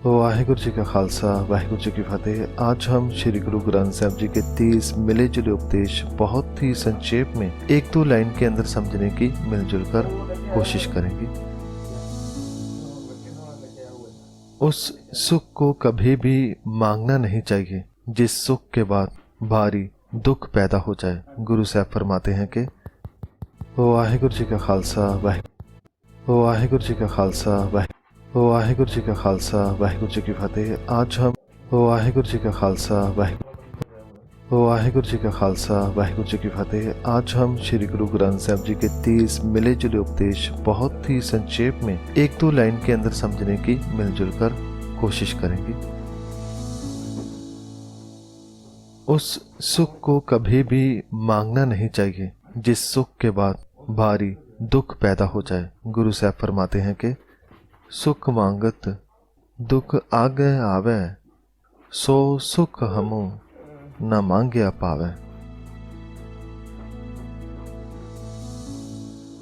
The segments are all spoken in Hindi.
वाहिगुरु जी का खालसा वाहिगुरु जी की फतेह। आज हम श्री गुरु ग्रंथ साहब जी के 30 मिले जुले उपदेश बहुत ही संक्षेप में एक दो लाइन के अंदर समझने की मिलजुल कर कोशिश करेंगे। उस सुख को कभी भी मांगना नहीं चाहिए जिस सुख के बाद भारी दुख पैदा हो जाए। गुरु साहब फरमाते हैं कि वाहिगुरु जी का खालसा वाहिगुरु जी का खालसा वाहिगुरु जी का खालसा वाहिगुरु जी की फतेह। आज हम वाहिगुरु जी का खालसा वाहिगुरु जी का खालसा वाहिगुरु जी की फतेह। आज हम श्री गुरु ग्रंथ साहब जी के 30 मिले जुले उपदेश बहुत ही संक्षेप में एक दो लाइन के अंदर समझने की मिलजुल कर कोशिश करेंगे। उस सुख को कभी भी मांगना नहीं चाहिए जिस सुख के बाद भारी दुख पैदा हो जाए। गुरु साहब फरमाते हैं कि सुख मांगत दुख आगे आवे, सो सुख हमो न मांग्या पावे।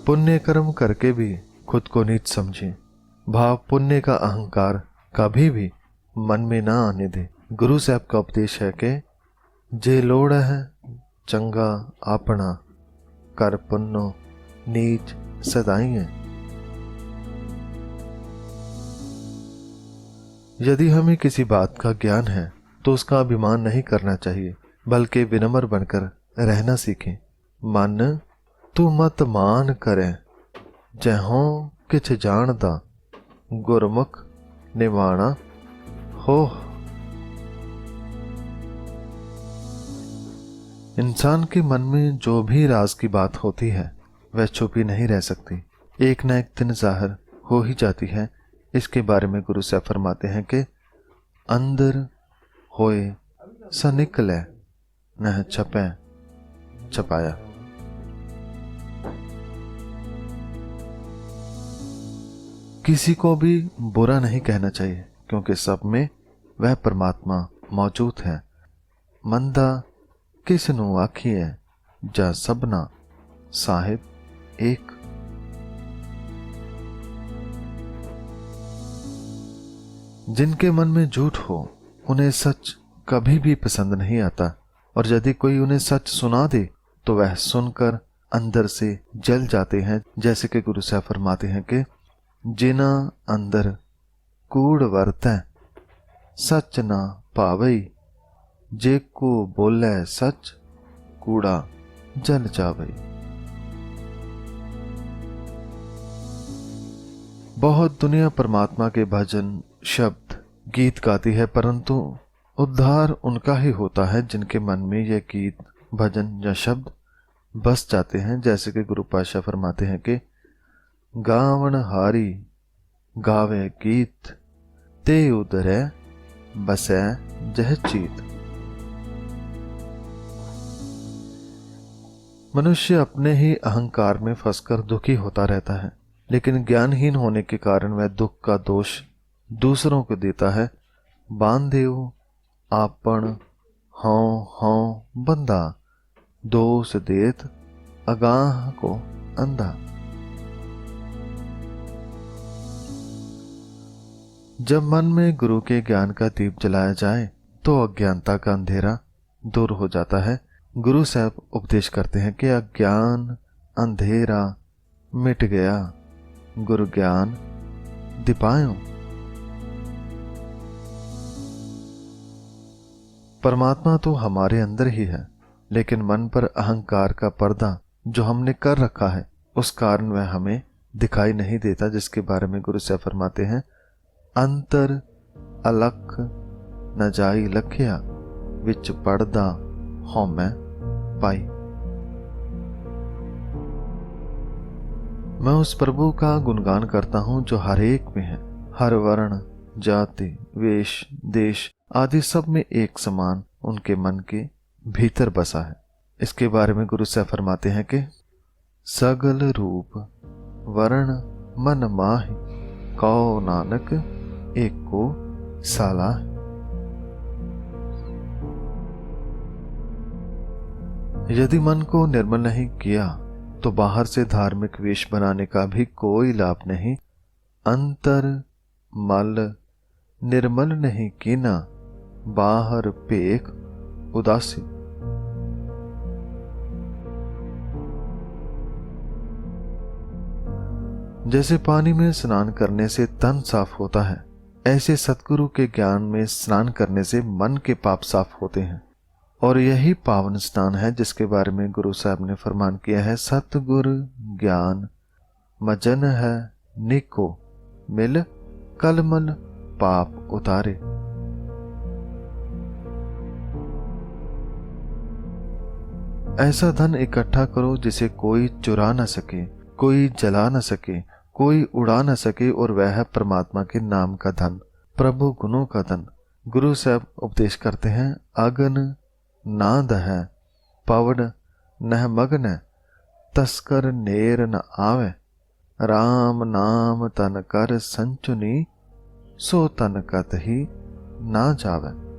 पुण्य कर्म करके भी खुद को नीच समझे, भाव पुण्य का अहंकार कभी भी मन में ना आने दे। गुरु साहब का उपदेश है कि जे लोड़ है चंगा अपना, कर पुन्नो नीच सदाई है। यदि हमें किसी बात का ज्ञान है तो उसका अभिमान नहीं करना चाहिए, बल्कि विनम्र बनकर रहना सीखें। मन तू मत मान करें, जहों किछ जानदा, गुरमुख निवाणा हो। इंसान के मन में जो भी राज की बात होती है वह छुपी नहीं रह सकती, एक न एक दिन जाहिर हो ही जाती है। इसके बारे में गुरु साहब फरमाते हैं कि अंदर होए स निकले, न छपे छपाया। किसी को भी बुरा नहीं कहना चाहिए, क्योंकि सब में वह परमात्मा मौजूद है। मंदा किस नू आखिए, जा सबना साहिब एक। जिनके मन में झूठ हो उन्हें सच कभी भी पसंद नहीं आता, और यदि कोई उन्हें सच सुना दे तो वह सुनकर अंदर से जल जाते हैं। जैसे कि गुरु साहब फरमाते हैं कि जिना अंदर कूड़ वरतै, सच ना पावई, जे को बोले सच कूड़ा जल जावई। बहुत दुनिया परमात्मा के भजन शब्द गीत गाती है, परंतु उद्धार उनका ही होता है जिनके मन में यह गीत भजन या शब्द बस जाते हैं। जैसे कि गुरु पातशाह फरमाते हैं कि गावण हारी गावे गीत, ते उदरे बसै जह चीत। मनुष्य अपने ही अहंकार में फंसकर दुखी होता रहता है, लेकिन ज्ञानहीन होने के कारण वह दुख का दोष दूसरों को देता है। बांधेउ आपन हों हों बंदा, दोष देत अगाह को अंधा। जब मन में गुरु के ज्ञान का दीप जलाया जाए तो अज्ञानता का अंधेरा दूर हो जाता है। गुरु साहब उपदेश करते हैं कि अज्ञान अंधेरा मिट गया, गुरु ज्ञान दिपायो। परमात्मा तो हमारे अंदर ही है, लेकिन मन पर अहंकार का पर्दा जो हमने कर रखा है उस कारण वह हमें दिखाई नहीं देता, जिसके बारे में गुरु साहब फरमाते हैं अंतर अलख न जाई लखिया, विच पड़दा हौमै पाई। मैं उस प्रभु का गुणगान करता हूं जो हर एक में है, हर वर्ण जाति वेश देश आदि सब में एक समान उनके मन के भीतर बसा है। इसके बारे में गुरु साहब फरमाते हैं कि सगल रूप वर्ण मन माहि, कौ नानक एक को साला। यदि मन को निर्मल नहीं किया तो बाहर से धार्मिक वेश बनाने का भी कोई लाभ नहीं। अंतर मल निर्मल नहीं कीना, बाहर पेख उदासी। जैसे पानी में स्नान करने से तन साफ होता है, ऐसे सतगुरु के ज्ञान में स्नान करने से मन के पाप साफ होते हैं। और यही पावन स्नान है जिसके बारे में गुरु साहब ने फरमान किया है, सतगुरु ज्ञान मजन है निको, मिल कलमल पाप उतारे। ऐसा धन इकट्ठा करो जिसे कोई चुरा न सके, कोई जला न सके, कोई उड़ा न सके, और वह है परमात्मा के नाम का धन, प्रभु गुणों का धन। गुरु साहब उपदेश करते हैं, अगन ना दह पवड़ नह मगन, तस्कर नेर न आवे, राम नाम तन कर संचुनी, सो तन कत ही ना जावे।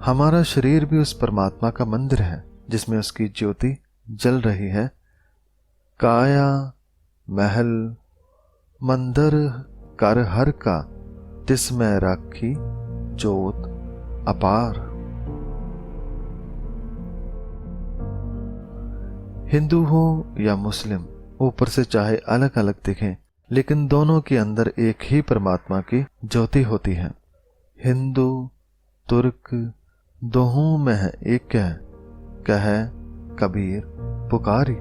हमारा शरीर भी उस परमात्मा का मंदिर है जिसमें उसकी ज्योति जल रही है। काया महल मंदिर कर हर का, तिसमें राखी जोत अपार। हिंदू हो या मुस्लिम, ऊपर से चाहे अलग अलग दिखें, लेकिन दोनों के अंदर एक ही परमात्मा की ज्योति होती है। हिंदू तुर्क दोहों में है एक है, कहे कबीर पुकारी।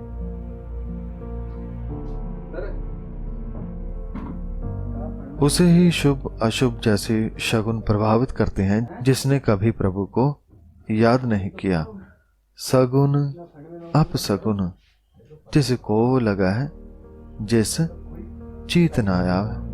उसे ही शुभ अशुभ जैसे शगुन प्रभावित करते हैं। जिसने कभी प्रभु को याद नहीं किया, सगुन अपसगुन जिसको लगा है, जिस चीत ना आवे।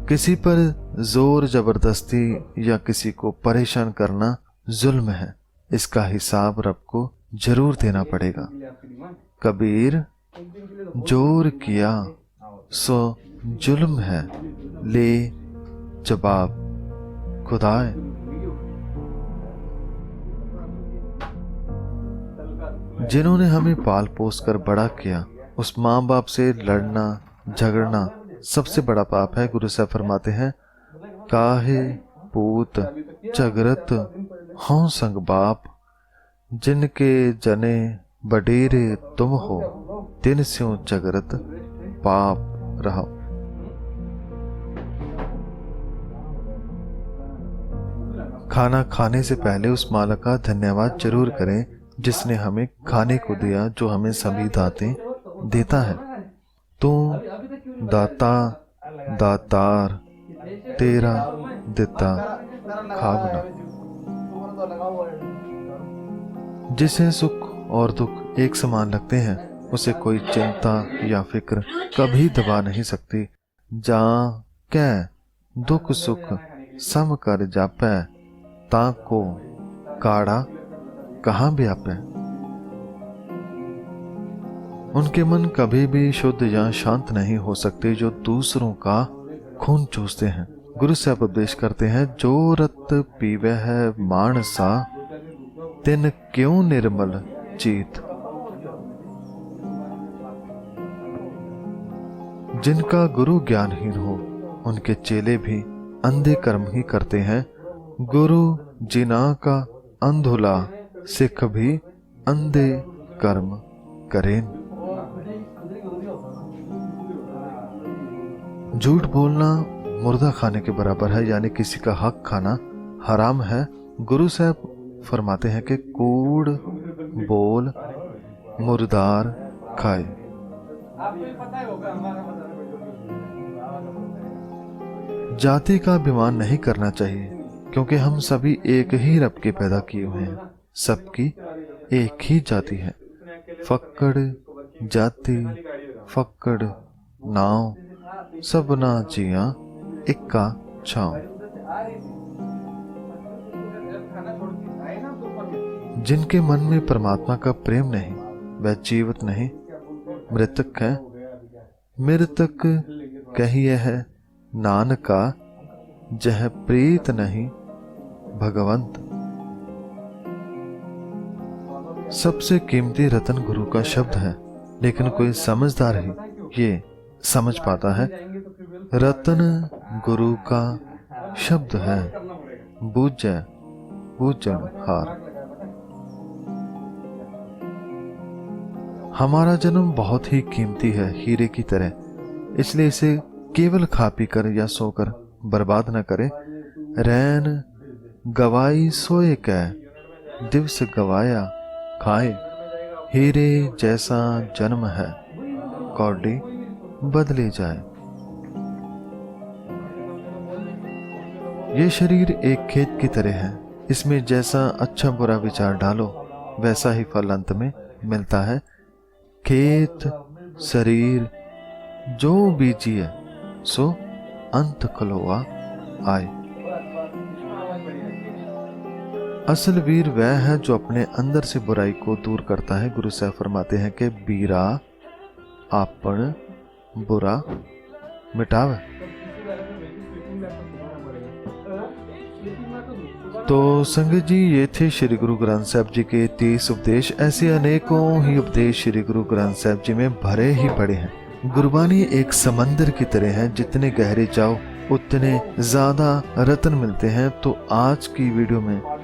किसी पर जोर जबरदस्ती या किसी को परेशान करना जुल्म है। इसका हिसाब रब को जरूर देना पड़ेगा। कबीर जोर किया सो जुल्म है, ले जवाब खुदाए। जिन्होंने हमें पाल पोस कर बड़ा किया, उस माँ बाप से लड़ना झगड़ना सबसे बड़ा पाप है। गुरु साहब फरमाते हैं, काहे पूत झगरत हों संग बाप, जिनके जने बडेरे तुम हो, तिन स्यों झगरत पाप रहो। खाना खाने से पहले उस मालिक का धन्यवाद जरूर करें जिसने हमें खाने को दिया, जो हमें सभी दातें देता है। तो दाता दातार तेरा दिता खावना। जिसे सुख और दुख एक समान लगते हैं, उसे कोई चिंता या फिक्र कभी दबा नहीं सकती। जा कै दुख सुख सम कर जापै, ताको काड़ा कहाँ व्यापै। उनके मन कभी भी शुद्ध या शांत नहीं हो सकते जो दूसरों का खून चूसते हैं। गुरु साहब उपदेश करते हैं, जो रत पीवे है मानसा, तिन क्यों निर्मल चीत। जिनका गुरु ज्ञानहीन हो, उनके चेले भी अंधे कर्म ही करते हैं। गुरु जिना का अंधुला, सिख भी अंधे कर्म करें। झूठ बोलना मुर्दा खाने के बराबर है, यानी किसी का हक खाना हराम है। गुरु साहब फरमाते हैं कि कूड़ बोल मुर्दार खाए। जाति का अभिमान नहीं करना चाहिए, क्योंकि हम सभी एक ही रब के पैदा किए हुए हैं। सबकी एक ही जाति है। फक्कड़ जाति फक्कड़ नाव, सबना जिया इक्का छांव। जिनके मन में परमात्मा का प्रेम नहीं, वह जीवित नहीं, मृतक है। मृतक कहिए है नानका, जह प्रीत नहीं भगवंत। सबसे कीमती रतन गुरु का शब्द है, लेकिन कोई समझदार ही ये समझ पाता है। रतन गुरु का शब्द है, बूझन हार। हमारा जन्म बहुत ही कीमती है, हीरे की तरह, इसलिए इसे केवल खा पी कर या सोकर बर्बाद न करें। रैन गवाई सोए कै, दिवस गवाया खाए। हीरे जैसा जन्म है, कौड़ी बदले जाए। ये शरीर एक खेत की तरह है, इसमें जैसा अच्छा बुरा विचार डालो वैसा ही फल अंत में मिलता है। खेत शरीर जो बीजिए सो अंत खलोआ आए। असल वीर वह है जो अपने अंदर से बुराई को दूर करता है। गुरु साहब फरमाते हैं कि बीरा आपन बुरा मिटावे। तो संगत जी, ये थे श्री गुरु ग्रंथ साहब जी के 30 उपदेश। ऐसे अनेकों ही उपदेश श्री गुरु ग्रंथ साहब जी में भरे ही पड़े हैं। गुरबानी एक समंदर की तरह है, जितने गहरे जाओ उतने ज्यादा रत्न मिलते हैं। तो आज की वीडियो में